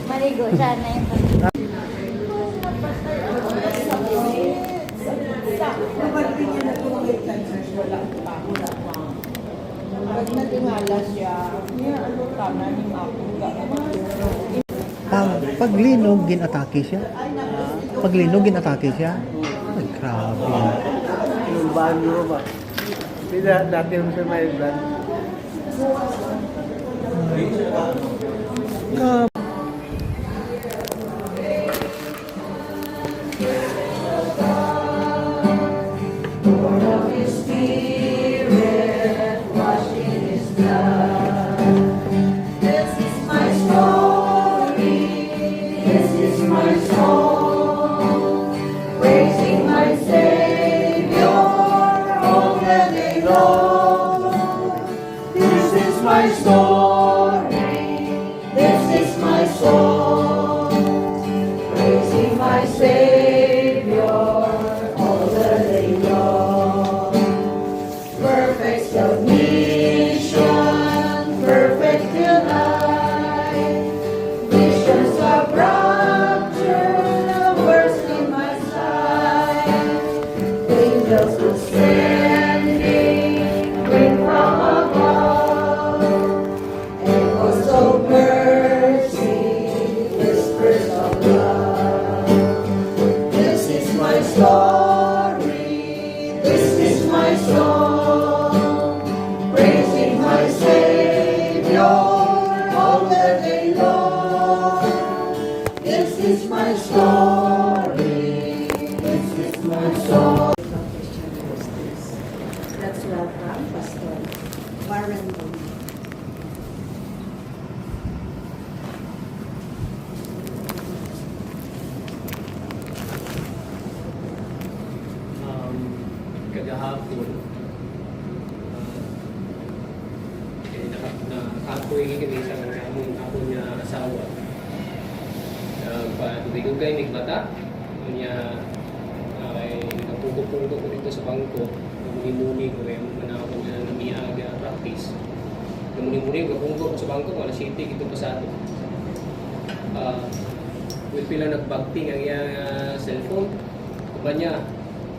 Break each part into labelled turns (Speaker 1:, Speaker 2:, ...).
Speaker 1: Maligo siya na yung
Speaker 2: Paglinog, ginatake siya. Paglinog, ginatake siya. Ay, grabe.
Speaker 3: Yung banyo ba? Dati yung sa may brand.
Speaker 2: Grabe.
Speaker 4: My story, this is my song, praising my Savior all the day long. Perfect submission, perfect delight, visions of rapture burst in my sight, angels descending, bring from above. Of mercy, whispers of love. This is my story, this is my song, praising my Savior all the day long. This is my story, this is my song.
Speaker 5: Let's welcome Pastor Warren Bong.
Speaker 6: Kagahapon nakapoy kami sa among ako niya asawa dugay-dugay may bata niya ay napugo-pugo ko dito sa bangko muni-muni ko yung manako niya na miyaga practice muni-muni ko punggo sa bangko wala city ito pa sa ato with pila nagbakting ang iyang cellphone kuba niya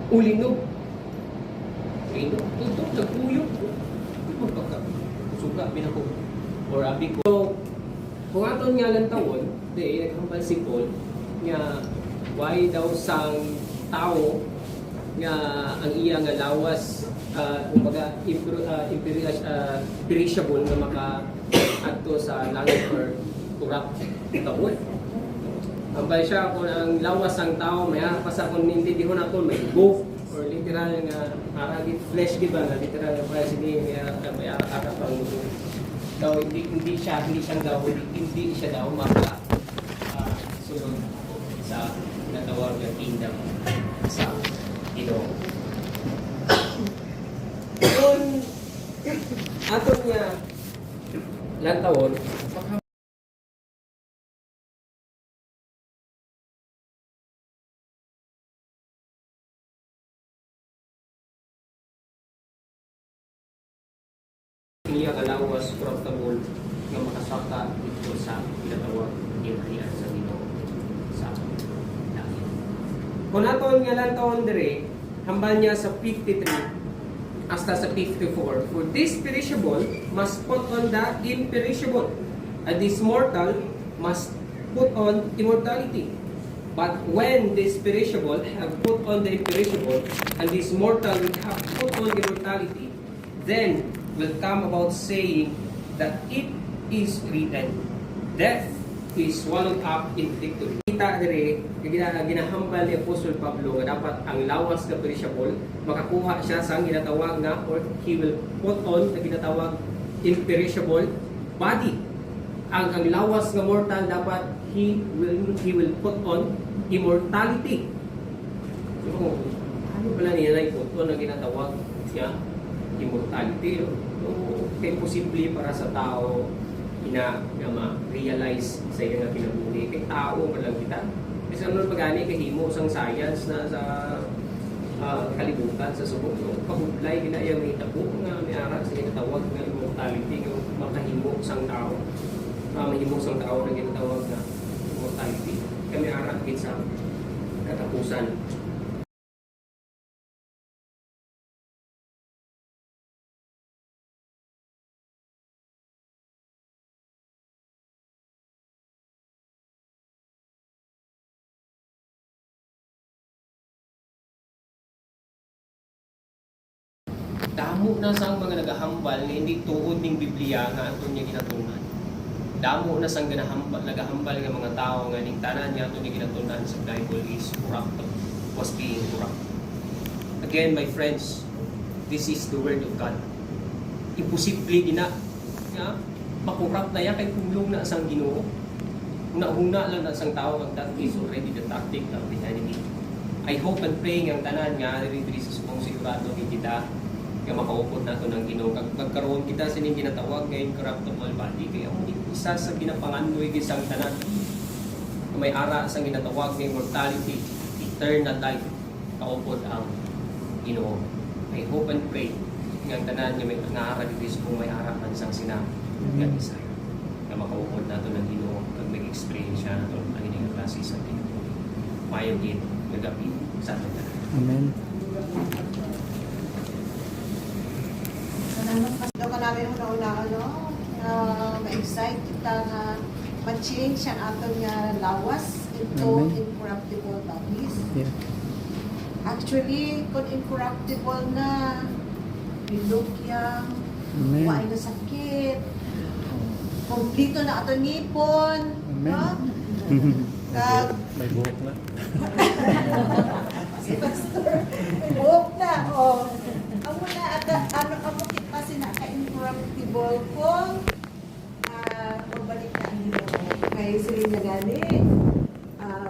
Speaker 6: ulinog tutok nagpuyok suka binako or abi ko so kung aton nga lang tawon naghambal si Paul nga why daw sang tao nga ang iya nga lawas kumbaga perishable nga maka adto sa langit or kurap tawon ambay siya kung ang lawas ang tao may pasa kung nintindihon naton may go or literal nga parang flesh di ba na literal nga para sige may ara-ara pang daw hindi siya daw hindi siya daw maka sunod sa natawag na kingdom sa Ginoo. Kung aton niya lantawon niya kalawas profitable nga makasaka dito sa pinatawag ng sa Ginoo sa langit. Kung aton nga lang taon dire, hambal niya sa 53 hasta sa 54. For this perishable must put on the imperishable, and this mortal must put on immortality. But when this perishable have put on the imperishable, and this mortal will have put on immortality, then will come about saying that it is written, death is swallowed up in victory. Kita dire ginahambal ni Apostol Pablo nga dapat ang lawas nga perishable makakuha siya sa ginatawag nga or he will put on na ginatawag imperishable body. Ang lawas nga mortal dapat he will put on immortality. So, ano pala niya na put on na ginatawag siya immortality. So, kay posible para sa tao ina nga ma-realize sa iya nga kinabuhi kay tao man lang kita. Kasi ano pagani kay himo sang science na sa kalibutan sa subok no pahublay ginaya may tabo nga may ara sa tawag nga immortality nga makahimo sang tao. mahimong sa tao na ginatawag na mortality. Kami arakit sa katapusan. Damo na sang mga nagahambal nga hindi tuod ning Biblia nga aton niya ginatunan. Damo na sang nagahambal nga mga tao nga ning tanan nga aton niya ginatunan sa Bible is corrupt, was being corrupt. Again, my friends, this is the word of God. Imposible ina nga makurap na ya kay kumlong na sang Ginoo. Una-una lang na sang tao ang that is already the tactic of the enemy. I hope and pray nga ang tanan nga diri sa subong sigurado kita nga makaupod nato ng Ginoo kag magkaroon kita sa ning ginatawag nga incorruptible body kay amo isa sa ginapangandoy gisang tanan may ara sa ginatawag nga immortality, eternal life kaupod ang Ginoo. I hope and pray nga ang tanan nga may ngaara dito kung may ara man sang sina nga isa nga makaupod nato ng Ginoo kag mag-experience siya nato ang ining klase sa Ginoo. Mayo gid nga gabi sa aton tanan.
Speaker 2: Amen.
Speaker 5: Daw ka namin una-una, ma-excite kita nga ma-change ang aton nga lawas into
Speaker 2: Amen.
Speaker 5: incorruptible bodies.
Speaker 2: Yeah.
Speaker 5: Actually, kung incorruptible na, bilog yang,
Speaker 2: Amen.
Speaker 5: waay na sakit, komplito na aton ngipon,
Speaker 2: Amen.
Speaker 5: no? Kag,
Speaker 2: May buhok na.
Speaker 5: si Pastor, may buhok na, oh. Amo na, amo kita sina-incorruptible kung magbalik na ang Ginoo. Kaya sila na gani,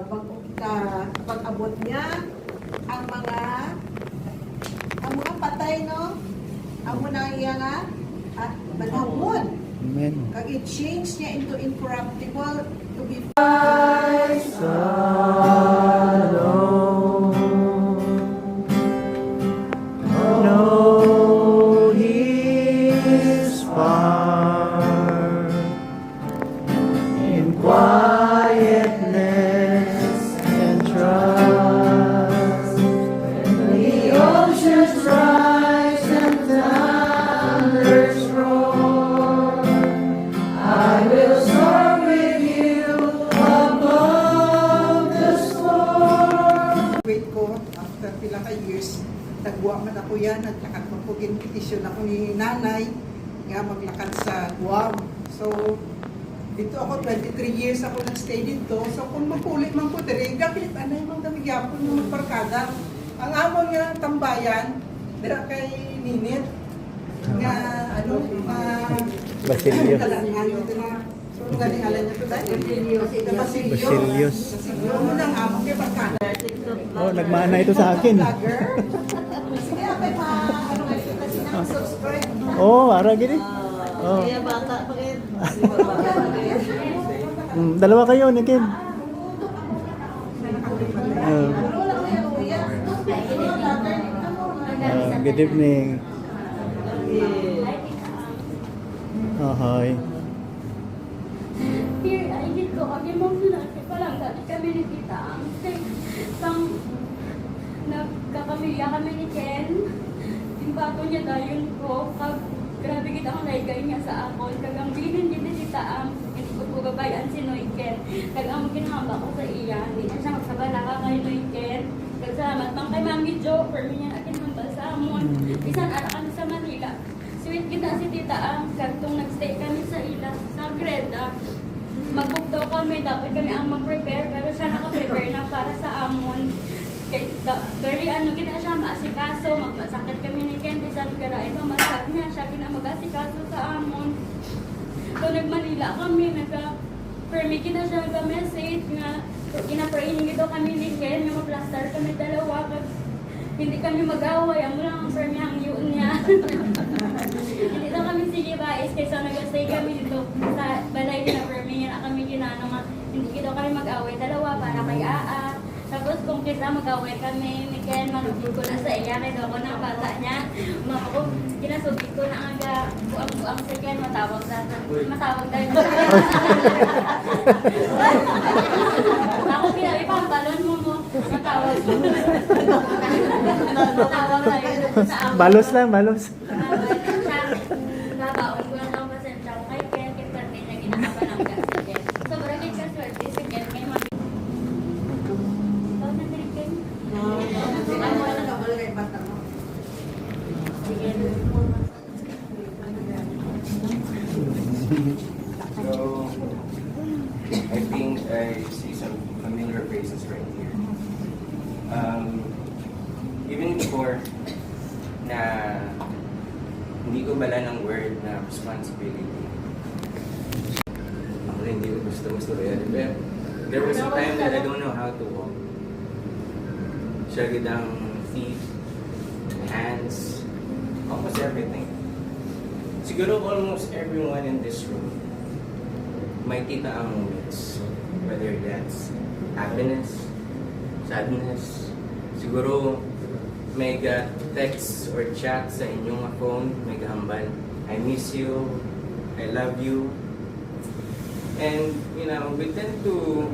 Speaker 5: bago kita pag-abot niya, ang mga patay, no? Amo na iya nga, at manhamon.
Speaker 2: Amen.
Speaker 5: Kag i-change niya into incorruptible to be
Speaker 3: know His part in quietness and trust. The oceans rise and thunders roar. I will soar with you above the storm.
Speaker 1: Wait ko, after pila ka years, nagbuwa man ako yan, naglakad man po, ginpetisyon ako ni nanay, nga maglakad sa Guam. So, dito ako, 23 years ako nag-stay dito. So, kung magkulit man po, diriga, pilit anay mang kamigyapon ng magparkada. Ang amon nga ng tambayan, dira kay Ninit, nga,
Speaker 2: Basilio.
Speaker 1: So, galing alam niya ito dahil. Basilio.
Speaker 2: Basilios.
Speaker 1: Basilio mo nang amon kay Parkada.
Speaker 2: Oh, nagmana ito sa akin.
Speaker 1: Vlogger.
Speaker 5: Sige, apay pa, ano nga ito kasi subscribe.
Speaker 2: Oh, ara gini. Oh.
Speaker 5: Kaya bata pa rin.
Speaker 2: Dalawa kayo ni Kim. Good evening. Oh, hi.
Speaker 7: Here, ay dito kami mamlaki pa lang dati kami ni Tita Ang. Sang nagkakamilya kami ni Ken. Yung bato niya dayon ko. Kag grabe kita akong naigay niya sa akon. Kag ang bilin din ni Tita Ang. Hindi ko po gabayan si Noy Ken. Kag ang kinahamba ko sa iya. Hindi na siya magsabala ka kay Noy Ken. Kag salamat pang kay Mami Jo. For me niya akinahambal sa amon. Bisan ara kami sa Manila. Sweet kita si Tita Ang. Kag tung nagstay kami sa ila. Sa Greda. Mag-book daw kami, dapat kami ang mag-prepare, pero siya naka-prepare na para sa amon. Very gina siya maasikaso, magmasakit kami ni Candy, sabi ka na, ito masakit niya, siya mag-asikaso sa amon. So nag-Manila kami, nagka-permit na siya nagka-message nga, ina-praying daw kami ni Ken, yung ma-plaster kami dalawa, hindi kami mag-away, ang lang ang permi ang yun niya. Hindi daw kami sige bais, kaysa nag-stay kami dito sa balay na permi niya na kami ginano nga, hindi daw kami mag-away dalawa para kay Aa. Tapos kung kita mag-away kami, Miken, manugid ko na sa iya, kaya ako ng bata niya. Ako, kinasugid ko na aga, buang-buang sa Ken, matawag tayo. Ako pinabi pang balon mo, matawag tayo sa ako.
Speaker 2: Balos lang, balos.
Speaker 7: Nabaon ko lang ang pasensya ko kay Ken, kaya pati niya ginakapanangga sa Ken. Sobrang nagkaswerte si Ken, kay mami. Ikaw na din, Ken.
Speaker 5: Ano wala ka wala kay bata mo.
Speaker 7: Sige.
Speaker 8: So, I think I see some familiar faces right here. Even before na hindi ko bala ng word na responsibility. Ako rin hindi ko gusto yan. But there was a time that I don't know how to walk. Siya ang feet, hands, almost everything. Siguro almost everyone in this room may kita ang moments. Whether that's happiness, sadness, siguro may text or chat sa inyong phone, may kahambal, I miss you, I love you. And, you know, we tend to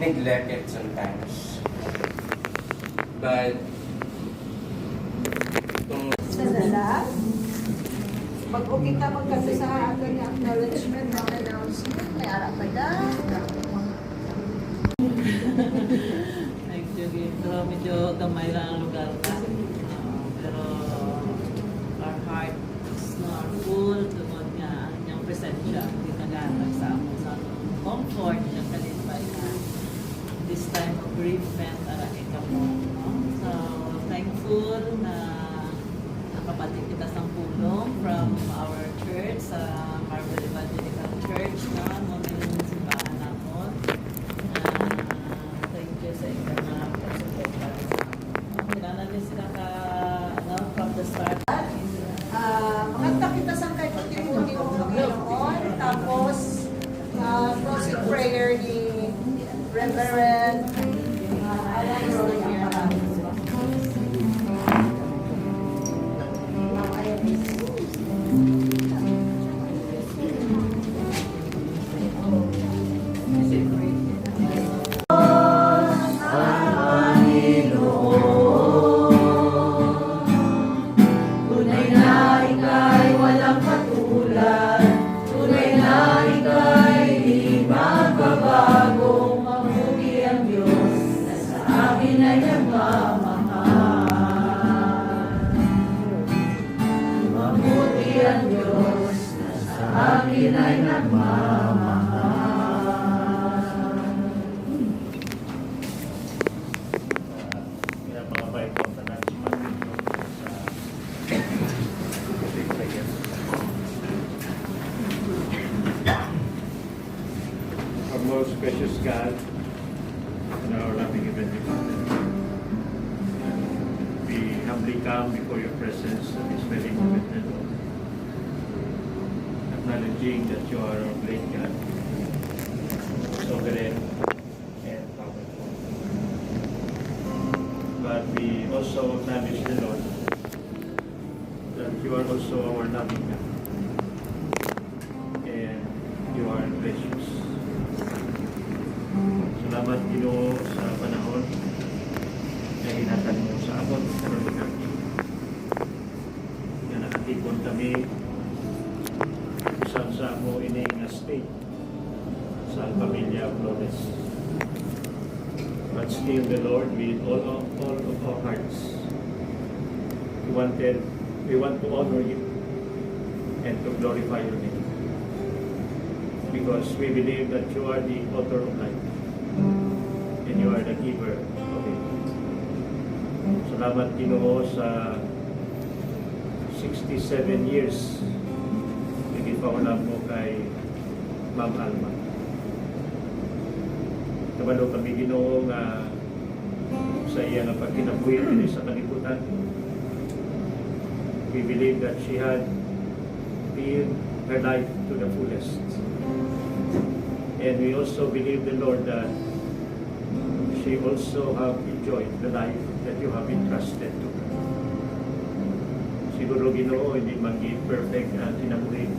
Speaker 8: neglect it sometimes. But,
Speaker 5: Sadala, bago kita magkasisa ato niya acknowledgement ng announcement, may ara pa da.
Speaker 9: Thank you, Gito. Medyo gamay lang ang lugar ka. Pero our hearts are full tungod nga ang inyong presensya. Hindi nagatag sa amo sa comfort na kalipay na this time of bereavement ika mo. No? So, thankful na nakapatid kita sa pulong from our church, sa Marvel Evangelical Church na mga simbahan natin. Thank you sa inyo na pagsuporta. Kailangan din sila from the start.
Speaker 5: Makanta kita sa kay Pagkakita ng Panginoon. Tapos, closing prayer ni Reverend Alan Roya.
Speaker 4: Tunay na ika'y walang katulad. Tunay na ika'y di magbabago. Mabuti ang Diyos na sa akin ay nagmamahal. Mabuti ang Diyos na sa akin ay nagmamahal.
Speaker 3: Kaya mga baik ko na natin Our most precious God and our loving Heavenly Father, we humbly come before your presence at this very moment, Lord, acknowledging that you are our great God, sovereign and powerful. But we also acknowledge the Lord that you are also our loving God and you are gracious. Salamat Ginoo sa panahon na hinatag mo sa abot karon lugar na nakatipon kami sa mo ini nga state sa pamilya Flores. But still the Lord, with all of our hearts, we want to honor you and to glorify your name. Because we believe that you are the author of life and you are the giver of it. Salamat Ginoo sa 67 years na gipaulam mo kay Ma'am Alma. Kabalo kami Ginoo nga sa iya nga pagkinabuhi din sa kalibutan. We believe that she had lived her life to the fullest. And we also believe the Lord that she also have enjoyed the life that you have entrusted to her. Siguro Ginoo, hindi maging perfect ang kinabuhi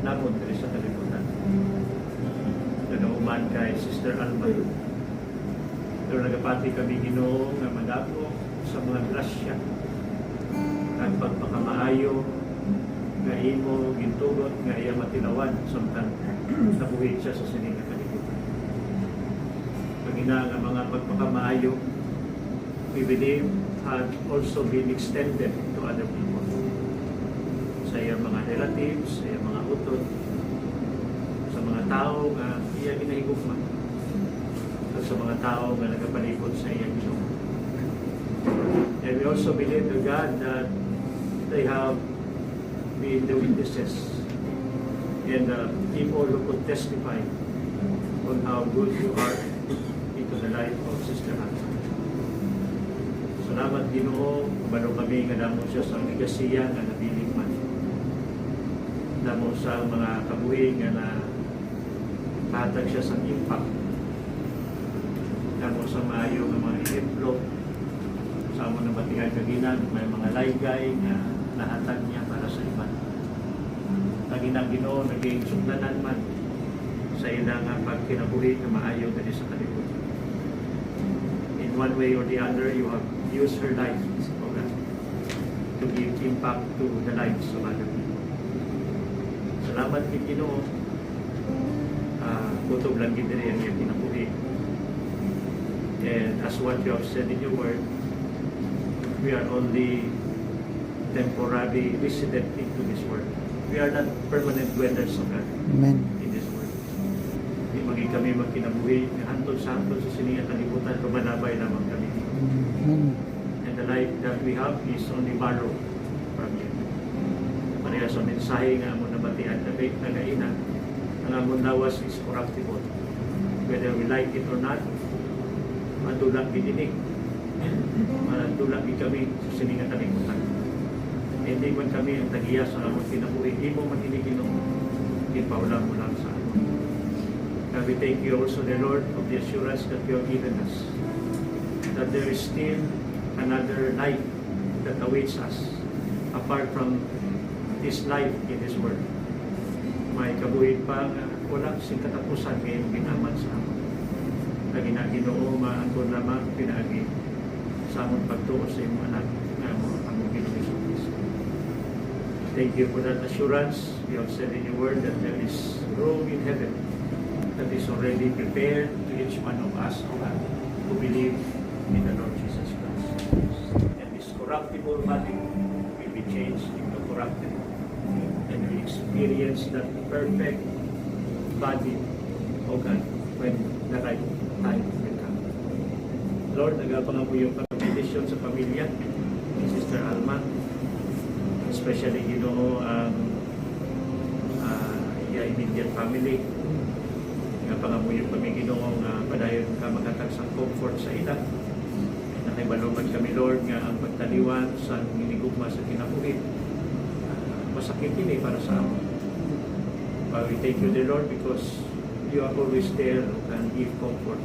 Speaker 3: namon diri sa kalibutan. Nagauman kay Sister Alma. Pero nagapati kami Ginoo nga madako sa mga grasya at pagpakamaayo nga imo gintugot nga iya matinawan samtang nabuhi siya sa sining nga kalibutan. Pagina nga mga pagpakamaayo, we believe had also been extended to other people. Sa iyang mga relatives, sa iyang mga utod, sa mga tao nga iya ginahigugma, at sa mga tao nga nagapalibot sa iyang Ginoo. And we also believe to God that they have been the witnesses and the people who could testify on how good you are into the life of Sister Hannah. Salamat Ginoo, kabalo kami nga damo siya sa ligasiya nga nabiling man. Damo sa mga kabuhi nga na patag siya sa impact. Damo sa maayo nga mga ehemplo sa amo na batihan kaginan, may mga laygay nga nahatag niya para sa iba. Kaginang Ginoo, naging sugdanan man sa ilang pagkinabuhi na maayo dali sa kalibutan. In one way or the other, you have used her life, O God, to give impact to the lives of other people. Salamat kay Ginoo. Kutob lang gid diri ang iyang kinabuhi. And as what you have said in your word, we are only temporary resident into this world. We are not permanent dwellers of God
Speaker 2: Amen.
Speaker 3: in this world. Di maging kami magkinabuhi, hantod sa sininga kalibutan, lumanabay lamang kami.
Speaker 2: Amen.
Speaker 3: And the life that we have is only borrowed from you. Pareha sa mensahe nga mo nabatian na nagaina, ang amon lawas is corruptible. Whether we like it or not, madulang gidinig. Madulang kami sa sininga kalibutan. Hindi man kami ang tagiya sa amon kinabuhi. Hindi mo man iniginom. Ipaulang mo lang sa amon. God, we thank you also, the Lord, of the assurance that you have given us. That there is still another life that awaits us apart from this life in this world. May kabuhin pa nga wala sing katapusan ngayon ginaman sa amon. Lagi na Ginoo maangkon lamang pinaagi sa amon pagtuo sa imong anak nga mo ang Ginoo Kristo. Thank you for that assurance. You have said in your word that there is room in heaven that is already prepared to each one of us, O God, who believe in the Lord Jesus Christ. And this corruptible body will be changed into corruptible. And we experience that perfect body, O God, when the right time will come. Lord, nagapangan mo yung pag-petition sa pamilya ni Sister Alma, especially Ginoo ang iya immediate family. Nagapangan mo yung kami Ginoo nga padayon ka makatag sa comfort sa ila. Nakibaluman kami Lord nga ang pagtaliwan sa minigugma sa kinabuhi. Masakit ini para sa amin. But we thank you, dear Lord, because you are always there and give comfort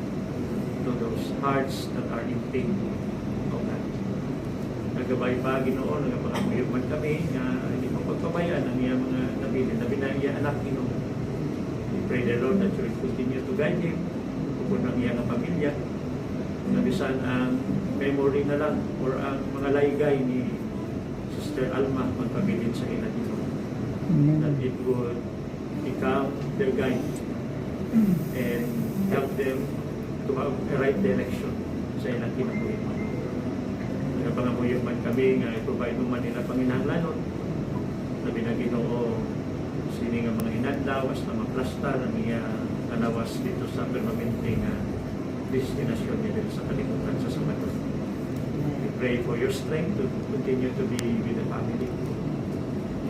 Speaker 3: to those hearts that are in pain. O God. Nagabay pa, Ginoo, nagapangamuyog man kami na hindi mo pagpabayaan ang iya mga nabilin na binaiya anak Ginoo. We pray, dear Lord, that you will continue to guide him, kung ang iya ng pamilya, nabisan ang memory na lang or ang mga laygay ni Sister Alma magpabilin sa ila Ginoo. That it would become their guide and help them to have a right direction sa ilang kinabuhi. Nagapangamuyog man kami nga i-provide man nila panginahanglanon na Ginoo sini nga mga inadlaw as na maplastar ang iya kalawas dito sa permanente nga destinasyon niya dito sa kalibutan sa Sabado. We pray for your strength to continue to be with the family.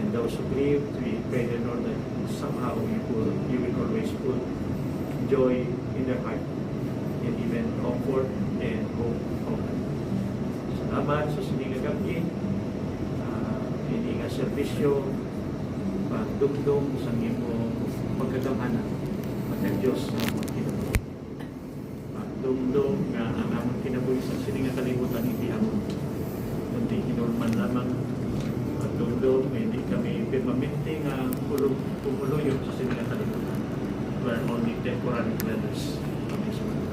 Speaker 3: And those who grieve, we pray the Lord that somehow you will always put joy in their heart and even comfort and hope. Salamat sa sininga gabi, hindi nga serbisyo, pagdugdong sa iyong pagkagamhanan, ng Diyos na among kinabuhi. At dumdum nga ang among kinabuhi sa sining nga kalibutan hindi among kundi hinulman lamang. At dumdum nga hindi kami permanente nga pumuluyo sa sining nga kalibutan. We are only temporary dwellers of this world.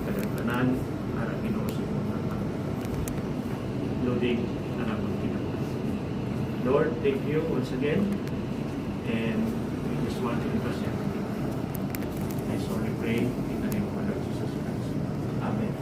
Speaker 3: Kadagdanan, para Ginoo sa mga tao. Including ang among kinabuhi. Lord, thank you once again. And we just want to bless everything. I solely pray in the name of our Lord Jesus Christ. Amen.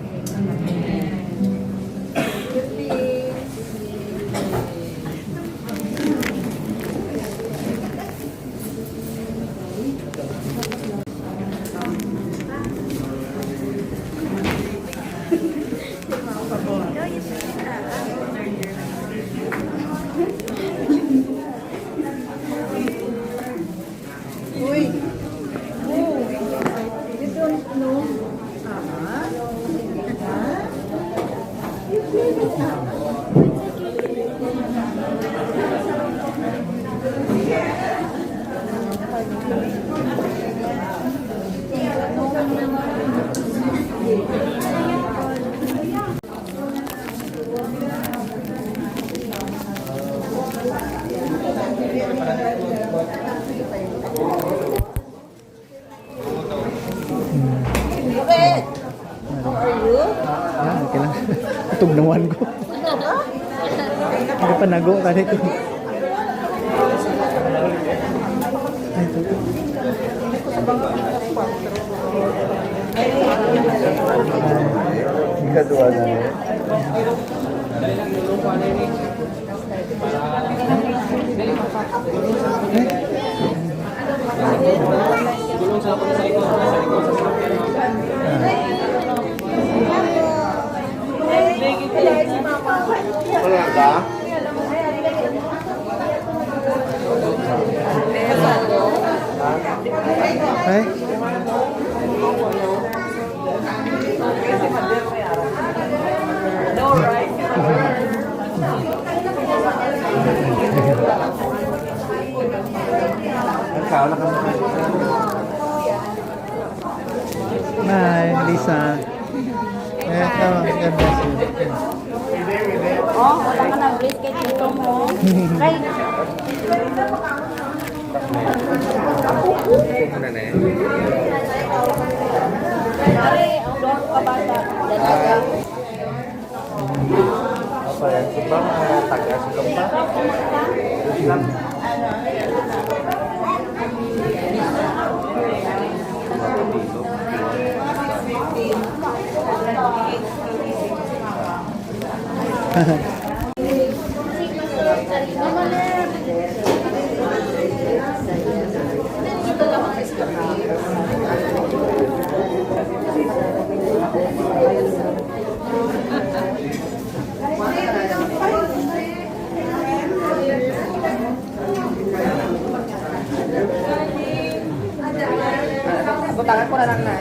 Speaker 1: Uy! Oh! You don't know?
Speaker 5: Okay. How are you?
Speaker 2: Yan, okay lang. Tugnawan ko. Hindi pa nago kasi ito. Ay, ito. Ikaduwa na.
Speaker 6: Gulong sa likod, sa likod sa sasakyan.
Speaker 8: Wala ka?
Speaker 2: Ay,
Speaker 8: Ikaw na kami.
Speaker 2: bye, Lisa. Eto, God bless you.
Speaker 7: Oh, wala ka na brisket dito mo. Right.
Speaker 8: Ano na eh?
Speaker 7: Pare, ang doon ka ba sa dalaga?
Speaker 8: Apa yan? Subang taga silong pa? Silang.
Speaker 5: Butangan ko na lang na.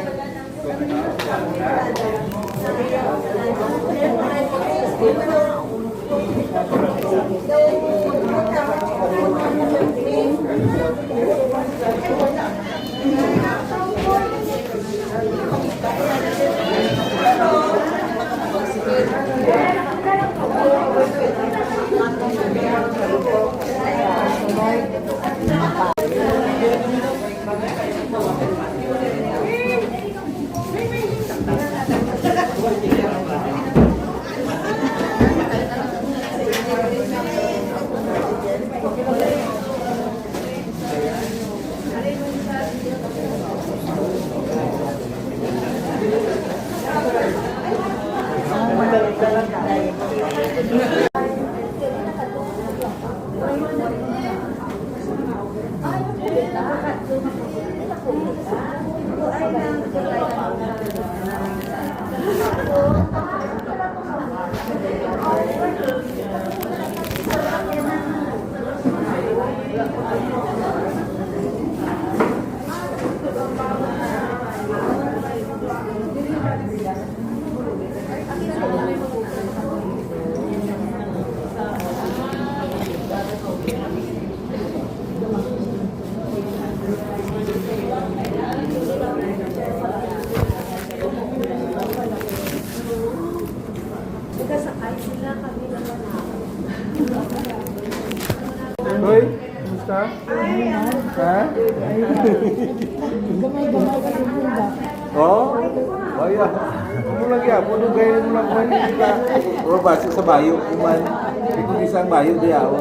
Speaker 10: Ha? Oh, waya. Ano lang yan? Puno gaya mo lang man nila. O base sa bayo kuman. Ito isang bayo di ako.